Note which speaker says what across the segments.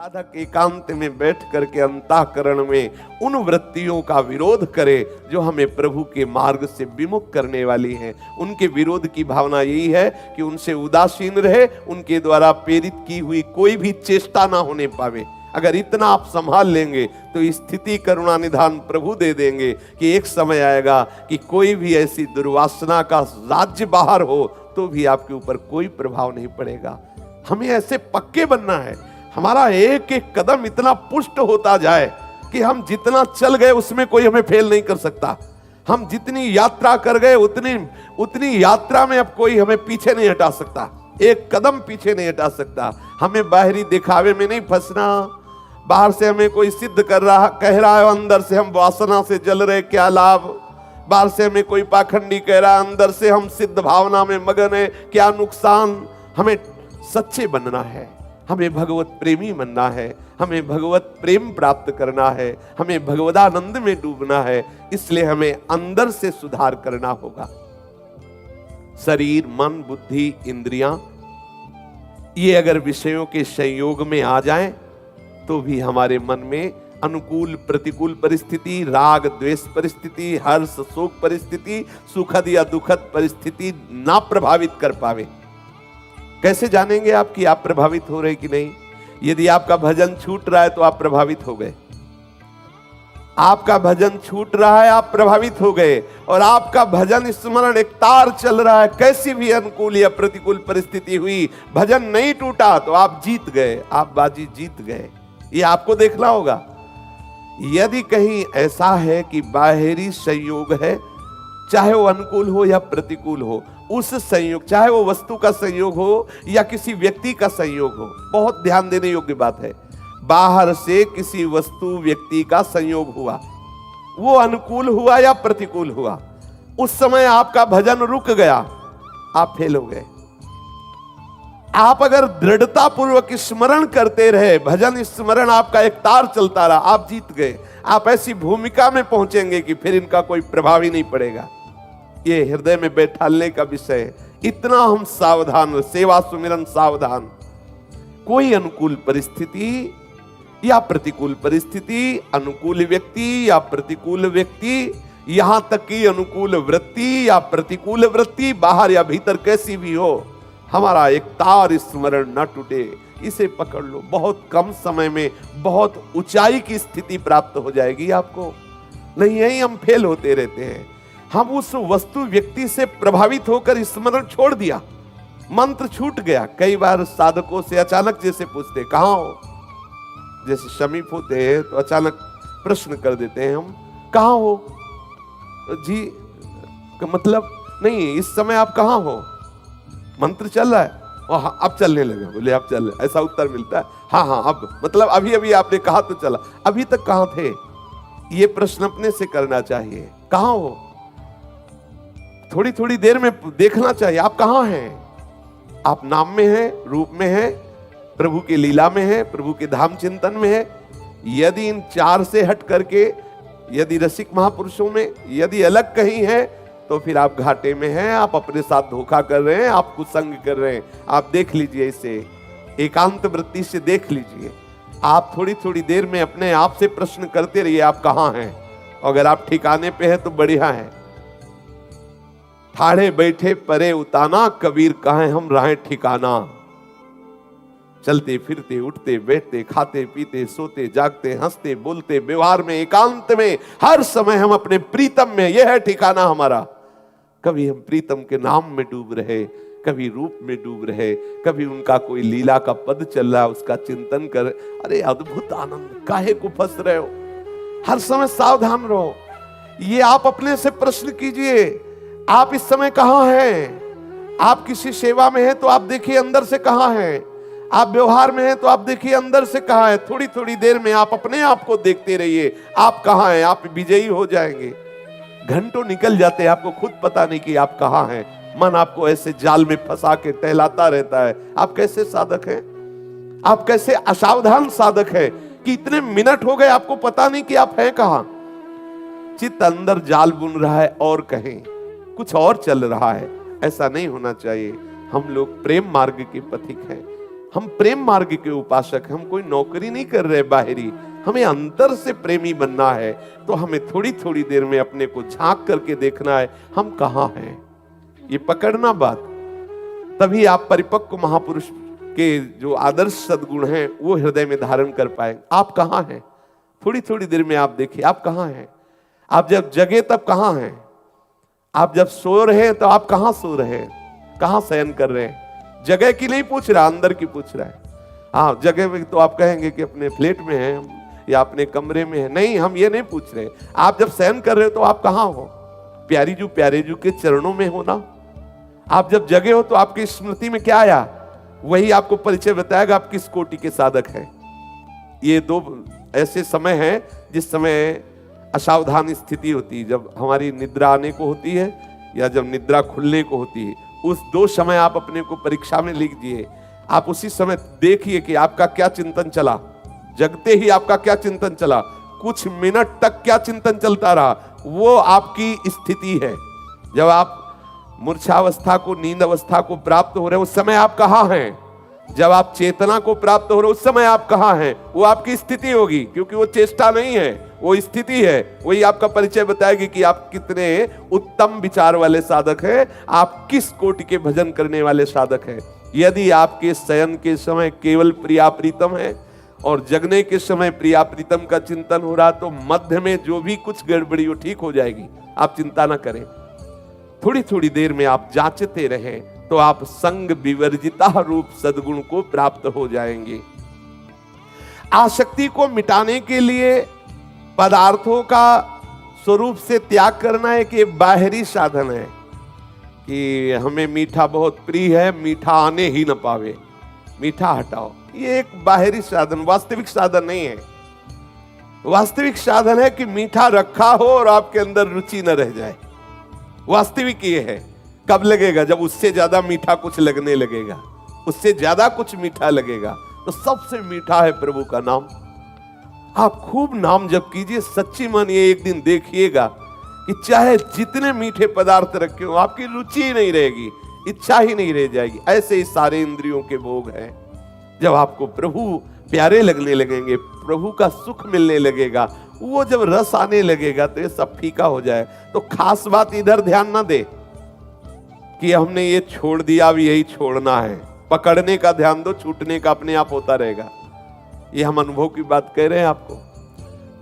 Speaker 1: साधक एकांत में बैठ करके अंतःकरण में उन वृत्तियों का विरोध करे जो हमें प्रभु के मार्ग से विमुख करने वाली हैं। उनके विरोध की भावना यही है कि उनसे उदासीन रहे, उनके द्वारा प्रेरित की हुई कोई भी चेष्टा ना होने पावे। अगर इतना आप संभाल लेंगे तो स्थिति करुणा निधान प्रभु दे देंगे कि एक समय आएगा कि कोई भी ऐसी दुर्वासना का राज्य बाहर हो तो भी आपके ऊपर कोई प्रभाव नहीं पड़ेगा। हमें ऐसे पक्के बनना है, हमारा एक एक कदम इतना पुष्ट होता जाए कि हम जितना चल गए उसमें कोई हमें फेल नहीं कर सकता। हम जितनी यात्रा कर गए उतनी यात्रा में अब कोई हमें पीछे नहीं हटा सकता, एक कदम पीछे नहीं हटा सकता। हमें बाहरी दिखावे में नहीं फंसना। बाहर से हमें कोई सिद्ध कर रहा कह रहा है, अंदर से हम वासना से जल रहे, क्या लाभ। बाहर से हमें कोई पाखंडी कह रहा है, अंदर से हम सिद्ध भावना में मगन है, क्या नुकसान। हमें सच्चे बनना है, हमें भगवत प्रेमी बनना है, हमें भगवत प्रेम प्राप्त करना है, हमें भगवदानंद में डूबना है। इसलिए हमें अंदर से सुधार करना होगा। शरीर, मन, बुद्धि, इंद्रियां ये अगर विषयों के संयोग में आ जाएं तो भी हमारे मन में अनुकूल प्रतिकूल परिस्थिति, राग द्वेष परिस्थिति, हर्ष शोक परिस्थिति, सुखद या दुखद परिस्थिति ना प्रभावित कर पावे। कैसे जानेंगे आप कि आप प्रभावित हो रहे कि नहीं? यदि आपका भजन छूट रहा है तो आप प्रभावित हो गए। आपका भजन छूट रहा है, आप प्रभावित हो गए। और आपका भजन स्मरण एक तार चल रहा है, कैसी भी अनुकूल या प्रतिकूल परिस्थिति हुई, भजन नहीं टूटा तो आप जीत गए, आप बाजी जीत गए। ये आपको देखना होगा। यदि कहीं ऐसा है कि बाहरी संयोग है, चाहे वो अनुकूल हो या प्रतिकूल हो, उस संयोग, चाहे वो वस्तु का संयोग हो या किसी व्यक्ति का संयोग हो, बहुत ध्यान देने योग्य बात है। बाहर से किसी वस्तु व्यक्ति का संयोग हुआ, वो अनुकूल हुआ या प्रतिकूल हुआ, उस समय आपका भजन रुक गया, आप फेल हो गए। आप अगर दृढ़ता पूर्वक स्मरण करते रहे, भजन स्मरण आपका एक तार चलता रहा, आप जीत गए। आप ऐसी भूमिका में पहुंचेंगे कि फिर इनका कोई प्रभाव ही नहीं पड़ेगा। ये हृदय में बैठालने का विषय है। इतना हम सावधान, सेवा सुमिरन सावधान। कोई अनुकूल परिस्थिति या प्रतिकूल परिस्थिति, अनुकूल व्यक्ति या प्रतिकूल व्यक्ति, यहां तक कि अनुकूल वृत्ति या प्रतिकूल वृत्ति, बाहर या भीतर कैसी भी हो, हमारा एक तार स्मरण न टूटे, इसे पकड़ लो। बहुत कम समय में बहुत ऊंचाई की स्थिति प्राप्त हो जाएगी आपको। नहीं, यही हम फेल होते रहते हैं। हम उस वस्तु व्यक्ति से प्रभावित होकर स्मरण छोड़ दिया, मंत्र छूट गया। कई बार साधकों से अचानक जैसे पूछते कहां हो, जैसे समीप होते हैं तो अचानक प्रश्न कर देते हैं हम, कहां हो जी, मतलब नहीं, इस समय आप कहां हो, मंत्र चल रहा है, हाँ अब चलने लगे, बोले आप चल रहे, ऐसा उत्तर मिलता है। हाँ हाँ, अब मतलब अभी अभी आपने कहा तो चला, अभी तक कहां थे? ये प्रश्न अपने से करना चाहिए। कहां हो? थोड़ी थोड़ी देर में देखना चाहिए आप कहां हैं। आप नाम में हैं, रूप में हैं, प्रभु की लीला में हैं, प्रभु के धाम चिंतन में हैं। यदि इन चार से हट करके, यदि रसिक महापुरुषों में यदि अलग कहीं है तो फिर आप घाटे में हैं, आप अपने साथ धोखा कर रहे हैं, आप कुसंग कर रहे हैं। आप देख लीजिए, इसे एकांत वृत्ति से देख लीजिए। आप थोड़ी थोड़ी देर में अपने आप से प्रश्न करते रहिए, आप कहां हैं। अगर आप ठिकाने पे हैं तो बढ़िया है। ठाड़े बैठे परे उताना, कबीर कहें हम राहें ठिकाना। चलते फिरते उठते बैठते, खाते पीते, सोते जागते, हंसते बोलते, व्यवहार में, एकांत में, हर समय हम अपने प्रीतम में, यह है ठिकाना हमारा। कभी हम प्रीतम के नाम में डूब रहे, कभी रूप में डूब रहे, कभी उनका कोई लीला का पद चल रहा, उसका चिंतन कर, अरे अद्भुत आनंद, काहे को फंस रहे हो? हर समय सावधान रहो। ये आप अपने से प्रश्न कीजिए, आप इस समय कहां हैं? आप किसी सेवा में हैं तो आप देखिए अंदर से कहां हैं। आप व्यवहार में हैं तो आप देखिए अंदर से कहां है। थोड़ी थोड़ी देर में आप अपने आप को देखते रहिए, आप कहां हैं। आप विजयी हो जाएंगे। घंटों निकल जाते हैं, आपको खुद पता नहीं कि आप कहां हैं। मन आपको ऐसे जाल में फंसा के टहलाता रहता है। आप कैसे साधक हैं? आप कैसे असावधान साधक हैं कि इतने मिनट हो गए आपको पता नहीं कि आप हैं कहां। चित्त अंदर जाल बुन रहा है और कहीं कुछ और चल रहा है। ऐसा नहीं होना चाहिए। हम लोग प्रेम मार्ग के पथिक हैं। हम प्रेम मार्ग के उपासक, हम कोई नौकरी नहीं कर रहे बाहरी, हमें अंतर से प्रेमी बनना है। तो हमें थोड़ी थोड़ी देर में अपने को झांक करके देखना है हम कहाँ हैं, ये पकड़ना बात। तभी आप परिपक्व महापुरुष के जो आदर्श सद्गुण हैं वो हृदय में धारण कर पाएंगे। आप कहाँ हैं, थोड़ी थोड़ी देर में आप देखिए आप कहाँ हैं। आप जब जगे तब कहाँ हैं, आप जब सो रहे हैं तो आप कहाँ सो रहे हैं, कहाँ शयन कर रहे हैं। जगह की नहीं पूछ रहा, अंदर की पूछ रहा है। हाँ जगह में तो आप कहेंगे कि अपने फ्लैट में हैं या अपने कमरे में है, नहीं हम ये नहीं पूछ रहे। आप जब शयन कर रहे हो तो आप कहाँ हो, प्यारे जू के चरणों में हो ना। आप जब जगे हो तो आपकी स्मृति में क्या आया, वही आपको परिचय बताएगा आप किस कोटि के साधक हैं। ये दो ऐसे समय हैं जिस समय असावधान स्थिति होती है, जब हमारी निद्रा आने को होती है या जब निद्रा खुलने को होती है। उस दो समय आप अपने को परीक्षा में लिख दिए। आप उसी समय देखिए कि आपका क्या चिंतन चला, जगते ही आपका क्या चिंतन चला, कुछ मिनट तक क्या चिंतन चलता रहा, वो आपकी स्थिति है। जब आप मूर्छावस्था को, नींद अवस्था को प्राप्त हो रहे हैं उस समय आप कहाँ हैं, जब आप चेतना को प्राप्त हो रहे उस समय आप कहाँ हैं, वो आपकी स्थिति होगी। क्योंकि वो चेष्टा नहीं है, वो स्थिति है। वही आपका परिचय बताएगी कि आप कितने उत्तम विचार वाले साधक हैं, आप किस कोटि के भजन करने वाले साधक हैं। यदि आपके शयन के समय केवल प्रिया प्रीतम है और जगने के समय प्रिया प्रीतम का चिंतन हो रहा, तो मध्य में जो भी कुछ गड़बड़ी हो ठीक हो जाएगी, आप चिंता ना करें। थोड़ी थोड़ी देर में आप जांचते रहें तो आप संग विवर्जिता रूप सद्गुण को प्राप्त हो जाएंगे। आसक्ति को मिटाने के लिए पदार्थों का स्वरूप से त्याग करना एक ये बाहरी साधन है कि हमें मीठा बहुत प्रिय है, मीठा आने ही न पावे, मीठा हटाओ। ये एक बाहरी साधन, वास्तविक साधन नहीं है। वास्तविक साधन है कि मीठा रखा हो और आपके अंदर रुचि न रह जाए। वास्तविक ये है। कब लगेगा, जब उससे ज्यादा मीठा कुछ लगने लगेगा, उससे ज्यादा कुछ मीठा लगेगा। तो सबसे मीठा है प्रभु का नाम। आप खूब नाम जप कीजिए, सच्ची मानिए एक दिन देखिएगा कि चाहे जितने मीठे पदार्थ रखे हो आपकी रुचि ही नहीं रहेगी, इच्छा ही नहीं रह जाएगी। ऐसे ही सारे इंद्रियों के भोग हैं। जब आपको प्रभु प्यारे लगने लगेंगे, प्रभु का सुख मिलने लगेगा, वो जब रस आने लगेगा तो ये सब फीका हो जाए। तो खास बात इधर ध्यान ना दे कि हमने ये छोड़ दिया, अब यही छोड़ना है। पकड़ने का ध्यान दो, छूटने का अपने आप होता रहेगा। ये हम अनुभव की बात कह रहे हैं आपको।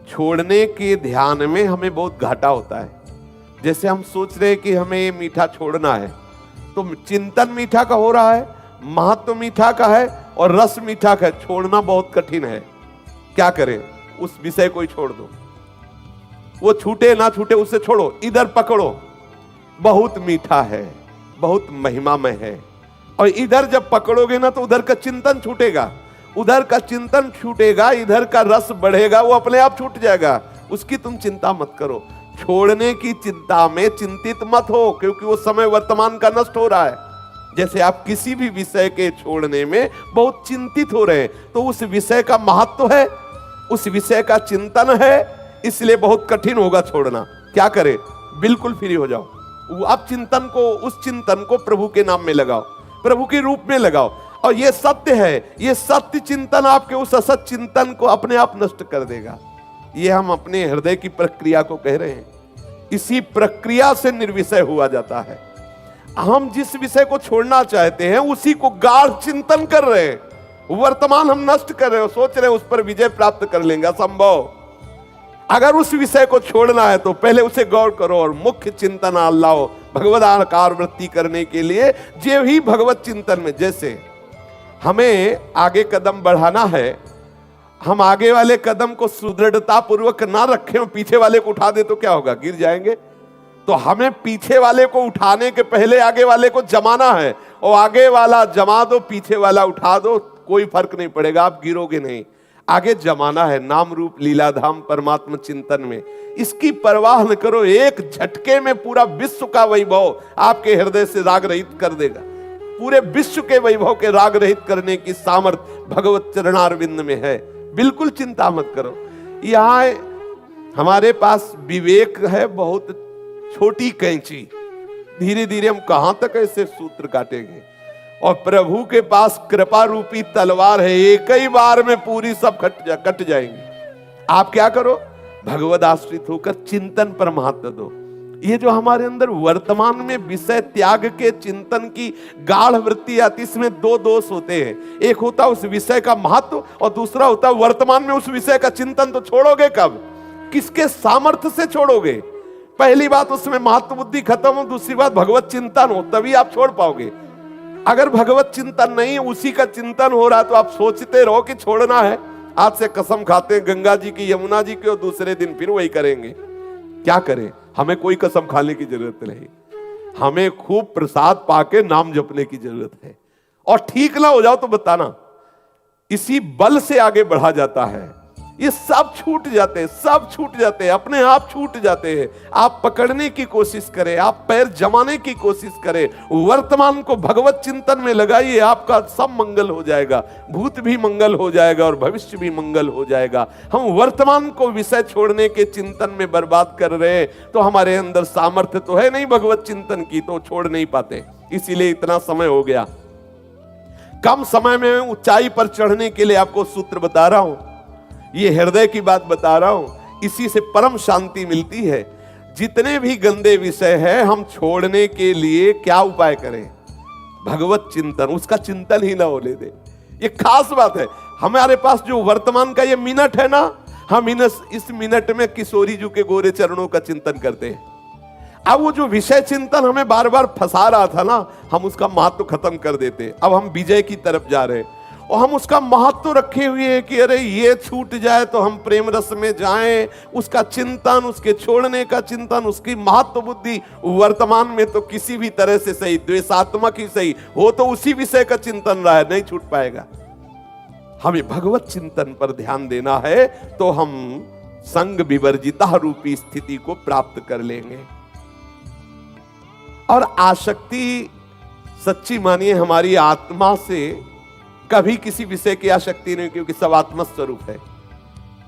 Speaker 1: छोड़ने के ध्यान में हमें बहुत घाटा होता है। जैसे हम सोच रहे हैं कि हमें ये मीठा छोड़ना है, तो चिंतन मीठा का हो रहा है, महत्व मीठा का है और रस मीठा का है। छोड़ना बहुत कठिन है। क्या करें, उस विषय को ही छोड़ दो। वो छूटे ना छूटे उससे छोड़ो, इधर पकड़ो। बहुत मीठा है, बहुत महिमामय है। और इधर जब पकड़ोगे ना तो उधर का चिंतन छूटेगा, उधर का चिंतन छूटेगा, इधर का रस बढ़ेगा, वो अपने आप छूट जाएगा। उसकी तुम चिंता मत करो। छोड़ने की चिंता में चिंतित मत हो, क्योंकि वो समय वर्तमान का नष्ट हो रहा है। जैसे आप किसी भी विषय के छोड़ने में बहुत चिंतित हो रहे हैं, तो उस विषय का महत्व है, उस विषय का चिंतन है, इसलिए बहुत कठिन होगा छोड़ना। क्या करें, बिल्कुल फ्री हो जाओ। आप चिंतन को, उस चिंतन को प्रभु के नाम में लगाओ, प्रभु के रूप में लगाओ। और ये सत्य है, ये सत्य चिंतन आपके उस असत चिंतन को अपने आप नष्ट कर देगा। ये हम अपने हृदय की प्रक्रिया को कह रहे हैं। इसी प्रक्रिया से निर्विषय हुआ जाता है। हम जिस विषय को छोड़ना चाहते हैं उसी को गाढ़ चिंतन कर रहे हैं। वर्तमान हम नष्ट कर रहे हो, सोच रहे हैं उस पर विजय प्राप्त कर लेंगे, असंभव। अगर उस विषय को छोड़ना है तो पहले उसे गौर करो और मुख्य चिंतन लाओ भगवद आकार वृत्ति करने के लिए। जे ही भगवत चिंतन में, जैसे हमें आगे कदम बढ़ाना है, हम आगे वाले कदम को सुदृढ़ता पूर्वक ना रखें, पीछे वाले को उठा दे तो क्या होगा, गिर जाएंगे। तो हमें पीछे वाले को उठाने के पहले आगे वाले को जमाना है, और आगे वाला जमा दो, पीछे वाला उठा दो, कोई फर्क नहीं पड़ेगा, आप गिरोगे नहीं। आगे जमाना है नाम रूप लीलाधाम परमात्मा चिंतन में। इसकी परवाह न करो, एक झटके में पूरा विश्व का वैभव आपके हृदय से राग रहित कर देगा। पूरे विश्व के वैभव के राग रहित करने की सामर्थ्य भगवत चरणारविंद में है। बिल्कुल चिंता मत करो। यहाँ हमारे पास विवेक है, बहुत छोटी कैंची, धीरे धीरे हम कहां तक ऐसे सूत्र काटेंगे। और प्रभु के पास कृपा रूपी तलवार है, एक ही बार में पूरी सब कट जाएंगी। आप क्या करो, भगवद आश्रित होकर चिंतन पर महत्व दो। ये जो हमारे अंदर वर्तमान में विषय त्याग के चिंतन की गाढ़ वृत्ति आती, इसमें दो दोष होते हैं। एक होता है उस विषय का महत्व, और दूसरा होता है वर्तमान में उस विषय का चिंतन तो छोड़ोगे कब, किसके सामर्थ्य से छोड़ोगे। पहली बात उसमें महत्व बुद्धि खत्म हो, दूसरी बात भगवत चिंतन हो, तभी आप छोड़ पाओगे। अगर भगवत चिंतन नहीं, उसी का चिंतन हो रहा, तो आप सोचते रहो कि छोड़ना है, आज से कसम खाते हैं गंगा जी की, यमुना जी की, और दूसरे दिन फिर वही करेंगे। क्या करें, हमें कोई कसम खाने की जरूरत नहीं, हमें खूब प्रसाद पाके नाम जपने की जरूरत है। और ठीक ना हो जाओ तो बताना, इसी बल से आगे बढ़ा जाता है। ये सब छूट जाते हैं, सब छूट जाते हैं, अपने आप छूट जाते हैं। आप पकड़ने की कोशिश करें, आप पैर जमाने की कोशिश करें, वर्तमान को भगवत चिंतन में लगाइए, आपका सब मंगल हो जाएगा, भूत भी मंगल हो जाएगा और भविष्य भी मंगल हो जाएगा। हम वर्तमान को विषय छोड़ने के चिंतन में बर्बाद कर रहे हैं, तो हमारे अंदर सामर्थ्य तो है नहीं भगवत चिंतन की, तो छोड़ नहीं पाते। इसीलिए इतना समय हो गया। कम समय में ऊंचाई पर चढ़ने के लिए आपको सूत्र बता रहा हूं, ये हृदय की बात बता रहा हूं, इसी से परम शांति मिलती है। जितने भी गंदे विषय है, हम छोड़ने के लिए क्या उपाय करें, भगवत चिंतन, उसका चिंतन ही ना होने दे। ये खास बात है। हमारे पास जो वर्तमान का ये मिनट है ना, हम इस मिनट में किशोरी जी के गोरे चरणों का चिंतन करते हैं। अब वो जो विषय चिंतन हमें बार बार फंसा रहा था ना, हम उसका महत्व खत्म कर देते। अब हम विजय की तरफ जा रहे हैं, और हम उसका महत्व रखे हुए हैं कि अरे ये छूट जाए तो हम प्रेम रस में जाएं। उसका चिंतन, उसके छोड़ने का चिंतन, उसकी महत्व बुद्धि वर्तमान में तो किसी भी तरह से सही, द्वेषात्मक ही सही हो, तो उसी विषय का चिंतन रहा है, नहीं छूट पाएगा। हमें भगवत चिंतन पर ध्यान देना है, तो हम संग विवर्जिता रूपी स्थिति को प्राप्त कर लेंगे। और आसक्ति सच्ची मानिए हमारी आत्मा से कभी किसी विषय की आसक्ति नहीं, क्योंकि सब आत्म स्वरूप है।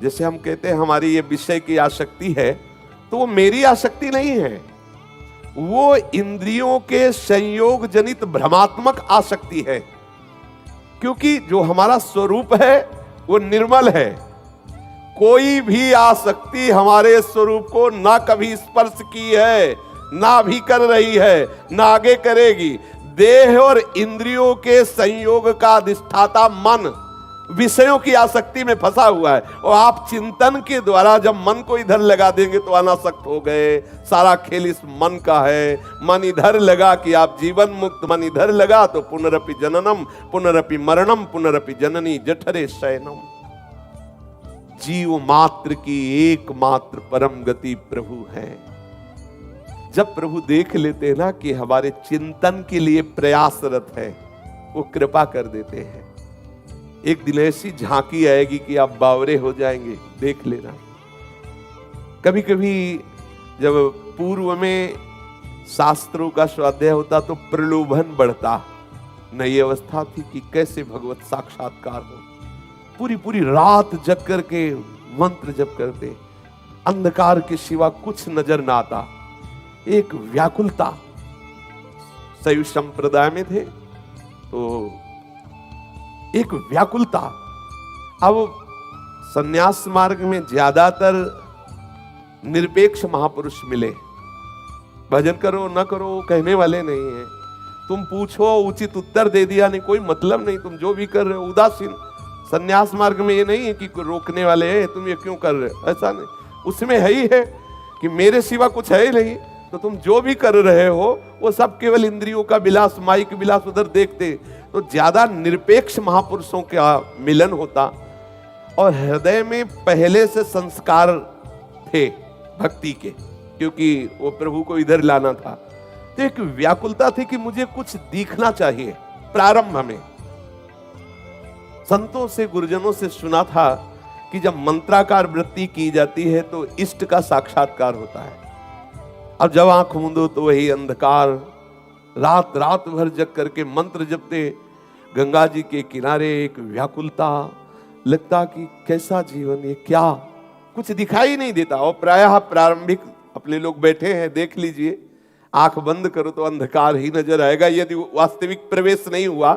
Speaker 1: जैसे हम कहते हैं हमारी ये विषय की आसक्ति है, तो वो मेरी आसक्ति नहीं है, वो इंद्रियों के संयोग जनित भ्रमात्मक आसक्ति है। क्योंकि जो हमारा स्वरूप है वो निर्मल है। कोई भी आसक्ति हमारे स्वरूप को ना कभी स्पर्श की है, ना भी कर रही है, ना आगे करेगी। देह और इंद्रियों के संयोग का अधिष्ठाता मन विषयों की आसक्ति में फंसा हुआ है, और आप चिंतन के द्वारा जब मन को इधर लगा देंगे तो अनासक्त हो गए। सारा खेल इस मन का है। मन इधर लगा कि आप जीवन मुक्त, मन इधर लगा तो पुनरपि जननम पुनरपि मरणम पुनरपि जननी जठरे शयनम। जीव मात्र की एकमात्र परम गति प्रभु है। जब प्रभु देख लेते हैं ना कि हमारे चिंतन के लिए प्रयासरत है, वो कृपा कर देते हैं। एक दिन ऐसी झांकी आएगी कि आप बावरे हो जाएंगे, देख लेना। कभी कभी जब पूर्व में शास्त्रों का स्वाध्याय होता तो प्रलोभन बढ़ता, नई अवस्था थी कि कैसे भगवत साक्षात्कार हो। पूरी पूरी रात जग करके मंत्र जप करते, अंधकार के सिवा कुछ नजर ना आता। एक व्याकुलता, शैव संप्रदाय में थे तो एक व्याकुलता। अब संन्यास मार्ग में ज्यादातर निरपेक्ष महापुरुष मिले, भजन करो न करो कहने वाले नहीं है। तुम पूछो उचित उत्तर दे दिया, नहीं कोई मतलब नहीं, तुम जो भी कर रहे हो उदासीन। संन्यास मार्ग में ये नहीं है कि रोकने वाले हैं तुम ये क्यों कर रहे हो, ऐसा नहीं। उसमें है ही है कि मेरे सिवा कुछ है ही नहीं, तो तुम जो भी कर रहे हो वो सब केवल इंद्रियों का विलास, माइक विलास उधर देखते। तो ज्यादा निरपेक्ष महापुरुषों का मिलन होता, और हृदय में पहले से संस्कार थे भक्ति के, क्योंकि वो प्रभु को इधर लाना था। तो एक व्याकुलता थी कि मुझे कुछ दिखना चाहिए। प्रारंभ में संतों से, गुरुजनों से सुना था कि जब मंत्राकार वृत्ति की जाती है तो इष्ट का साक्षात्कार होता है। अब जब आंख मूंदो तो वही अंधकार, रात रात भर जग करके मंत्र जपते, गंगा जी के किनारे एक व्याकुलता, लगता कि कैसा जीवन ये, क्या कुछ दिखाई नहीं देता। और प्रायः प्रारंभिक अपने लोग बैठे हैं, देख लीजिए, आंख बंद करो तो अंधकार ही नजर आएगा। यदि वास्तविक प्रवेश नहीं हुआ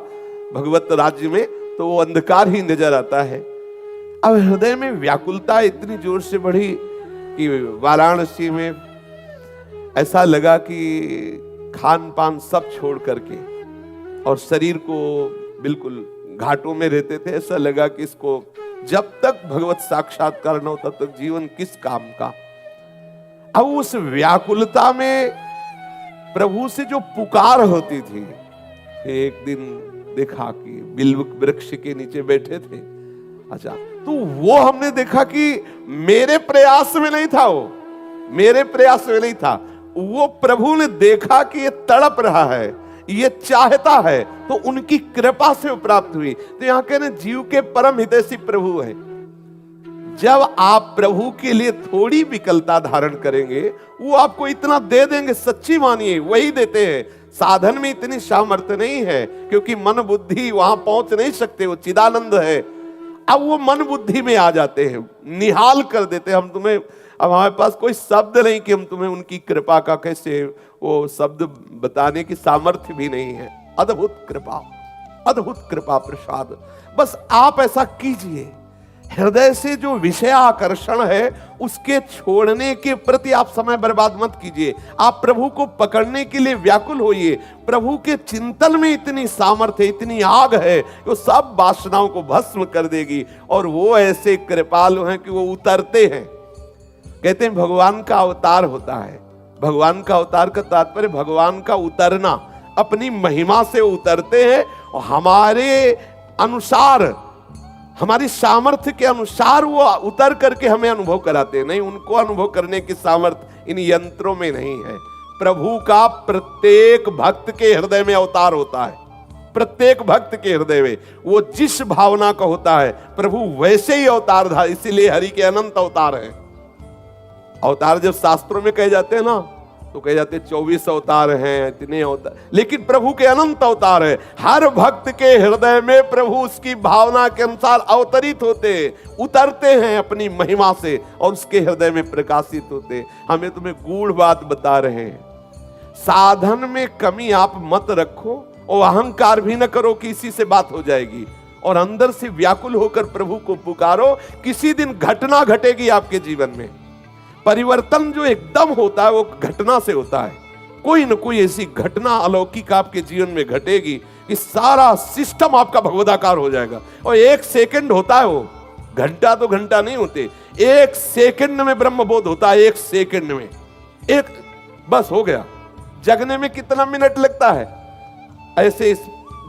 Speaker 1: भगवत राज्य में तो वो अंधकार ही नजर आता है। अब हृदय में व्याकुलता इतनी जोर से बढ़ी कि वाराणसी में ऐसा लगा कि खान पान सब छोड़ करके और शरीर को बिल्कुल घाटों में रहते थे। ऐसा लगा कि इसको जब तक भगवत साक्षात्कार न हो तब तक जीवन किस काम का। अब उस व्याकुलता में प्रभु से जो पुकार होती थी, एक दिन देखा कि बिल्व वृक्ष के नीचे बैठे थे। अच्छा, तो वो हमने देखा कि मेरे प्रयास में नहीं था, वो मेरे प्रयास में नहीं था, वो प्रभु ने देखा कि ये तड़प रहा है, ये चाहता है, तो उनकी कृपा से वो प्राप्त हुई। तो यहां कहने जीव के परम हितैषी प्रभु है। जब आप प्रभु के लिए थोड़ी विकलता धारण करेंगे वो आपको इतना दे देंगे। सच्ची मानिए वही देते हैं। साधन में इतनी सामर्थ्य नहीं है क्योंकि मन बुद्धि वहां पहुंच नहीं सकते, वो चिदानंद है। अब वो मन बुद्धि में आ जाते हैं, निहाल कर देते हैं। हम तुम्हें, अब हमारे पास कोई शब्द नहीं कि हम तुम्हें उनकी कृपा का कैसे वो शब्द बताने की सामर्थ्य भी नहीं है। अद्भुत कृपा, अद्भुत कृपा प्रसाद। बस आप ऐसा कीजिए, हृदय से जो विषय आकर्षण है उसके छोड़ने के प्रति आप समय बर्बाद मत कीजिए। आप प्रभु को पकड़ने के लिए व्याकुल होइए। प्रभु के चिंतन में इतनी सामर्थ्य, इतनी आग है, वो सब वासनाओं को भस्म कर देगी। और वो ऐसे कृपालु हैं कि वो उतरते हैं। कहते हैं भगवान का अवतार होता है। भगवान का अवतार का तात्पर्य भगवान का उतरना, अपनी महिमा से उतरते हैं और हमारे अनुसार, हमारी सामर्थ्य के अनुसार वो उतर करके हमें अनुभव कराते हैं। नहीं, उनको अनुभव करने की सामर्थ्य इन यंत्रों में नहीं है। प्रभु का प्रत्येक भक्त के हृदय में अवतार होता है। प्रत्येक भक्त के हृदय में वो जिस भावना का होता है प्रभु वैसे ही अवतार था। इसीलिए हरि के अनंत अवतार हैं। अवतार जब शास्त्रों में कहे जाते हैं ना तो कहे जाते 24 अवतार हैं, इतने अवतार, लेकिन प्रभु के अनंत अवतार है। हर भक्त के हृदय में प्रभु उसकी भावना के अनुसार अवतरित होते, उतरते हैं अपनी महिमा से और उसके हृदय में प्रकाशित होते। हमें तुम्हें गूढ़ बात बता रहे हैं, साधन में कमी आप मत रखो और अहंकार भी न करो कि इसी से बात हो जाएगी। और अंदर से व्याकुल होकर प्रभु को पुकारो। किसी दिन घटना घटेगी आपके जीवन में। परिवर्तन जो एकदम होता है वो घटना से होता है। कोई न कोई ऐसी घटना अलौकिक आपके जीवन में घटेगी कि सारा सिस्टम आपका भगवदाकार हो जाएगा। और एक सेकंड होता है, वो घंटा तो घंटा नहीं होते, एक सेकंड में ब्रह्म बोध होता है। एक सेकंड में एक बस हो गया। जगने में कितना मिनट लगता है, ऐसे इस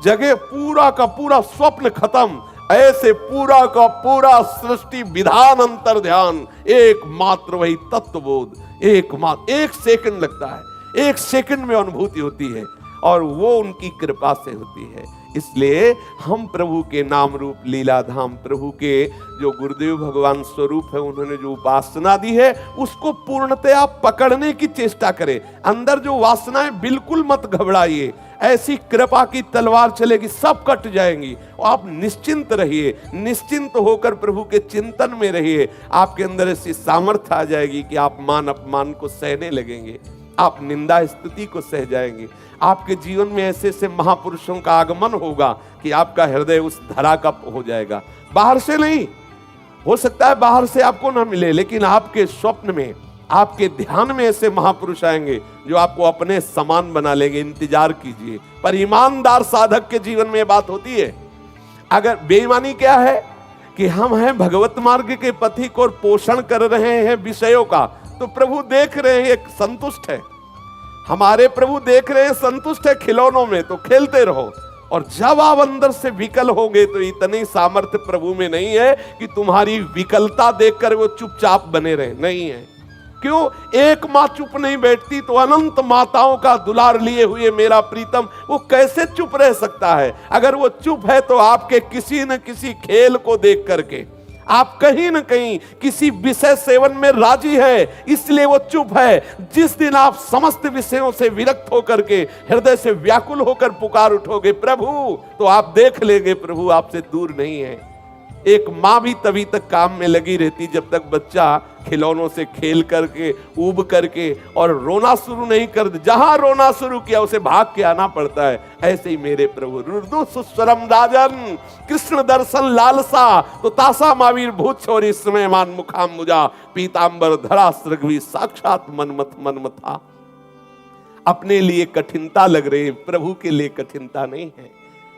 Speaker 1: जगह पूरा का पूरा स्वप्न खत्म। ऐसे पूरा का पूरा सृष्टि विधान अंतर ध्यान, एकमात्र वही तत्वबोध। एक सेकंड लगता है, एक सेकंड में अनुभूति होती है और वो उनकी कृपा से होती है। इसलिए हम प्रभु के नाम रूप लीला धाम, प्रभु के जो गुरुदेव भगवान स्वरूप है, उन्होंने जो उपासना दी है उसको पूर्णतया पकड़ने की चेष्टा करें। अंदर जो वासनाएं, बिल्कुल मत घबराइए। ऐसी कृपा की तलवार चलेगी, सब कट जाएंगी। और आप निश्चिंत रहिए, निश्चिंत होकर प्रभु के चिंतन में रहिए। आपके अंदर ऐसी सामर्थ्य आ जाएगी कि आप मान अपमान को सहने लगेंगे, आप निंदा स्तुति को सह जाएंगे। आपके जीवन में ऐसे ऐसे महापुरुषों का आगमन होगा कि आपका हृदय उस धरा का हो जाएगा। बाहर से नहीं, हो सकता है बाहर से आपको ना मिले, लेकिन आपके स्वप्न में, आपके ध्यान में ऐसे महापुरुष आएंगे जो आपको अपने समान बना लेंगे। इंतजार कीजिए। पर ईमानदार साधक के जीवन में ये बात होती है। अगर बेईमानी क्या है कि हम हैं भगवत मार्ग के पथिक और पोषण कर रहे हैं विषयों का, तो प्रभु देख रहे हैं, एक संतुष्ट है। हमारे प्रभु देख रहे हैं, संतुष्ट है खिलौनों में, तो खेलते रहो। और जब आप अंदर से विकल होंगे तो इतनी सामर्थ्य प्रभु में नहीं है कि तुम्हारी विकलता देखकर वो चुपचाप बने रहे, नहीं है। क्यों? एक माँ चुप नहीं बैठती तो अनंत माताओं का दुलार लिए हुए मेरा प्रीतम वो कैसे चुप रह सकता है? अगर वो चुप है तो आपके किसी न किसी खेल को देख करके आप कहीं न कहीं किसी विषय सेवन में राजी है, इसलिए वो चुप है। जिस दिन आप समस्त विषयों से विरक्त होकर के हृदय से व्याकुल होकर पुकार उठोगे प्रभु, तो आप देख लेंगे प्रभु आपसे दूर नहीं है। एक माँ भी तभी तक काम में लगी रहती जब तक बच्चा खिलौनों से खेल करके ऊब करके और रोना शुरू नहीं कर दे। जहां रोना शुरू किया उसे भाग के आना पड़ता है। ऐसे ही मेरे प्रभु रुदु सुस्वरम राजन, कृष्ण दर्शन लालसा तो तासा मावीर भूत छोरी समय मान मुखाम मुजा, पीतांबर धरा सृगवी साक्षात मनमथ था। अपने लिए कठिनता लग रही है, प्रभु के लिए कठिनता नहीं है।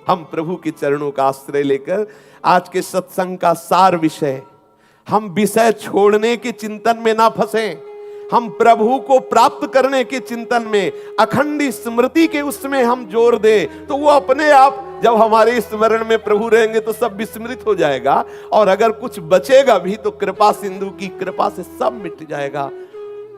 Speaker 1: हम प्रभु के चरणों का आश्रय लेकर आज के सत्संग का सार विषय, हम विषय छोड़ने के चिंतन में ना फंसे, हम प्रभु को प्राप्त करने के चिंतन में, अखंड स्मृति के उसमें हम जोर दें तो वो अपने आप जब हमारे स्मरण में प्रभु रहेंगे तो सब विस्मृत हो जाएगा। और अगर कुछ बचेगा भी तो कृपा सिंधु की कृपा से सब मिट जाएगा।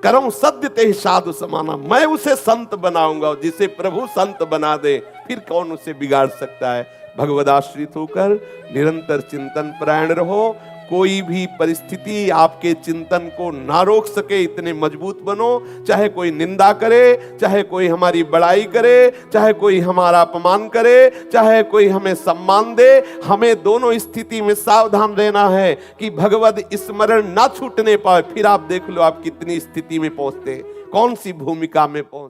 Speaker 1: करम सत्य ते साधु समाना, मैं उसे संत बनाऊंगा। जिसे प्रभु संत बना दे फिर कौन उसे बिगाड़ सकता है। भगवदाश्रित होकर निरंतर चिंतन परायण रहो। कोई भी परिस्थिति आपके चिंतन को ना रोक सके, इतने मजबूत बनो। चाहे कोई निंदा करे, चाहे कोई हमारी बड़ाई करे, चाहे कोई हमारा अपमान करे, चाहे कोई हमें सम्मान दे, हमें दोनों स्थिति में सावधान रहना है कि भगवद स्मरण ना छूटने पाए। फिर आप देख लो आप कितनी स्थिति में पहुंचते, कौन सी भूमिका में पहुंचते।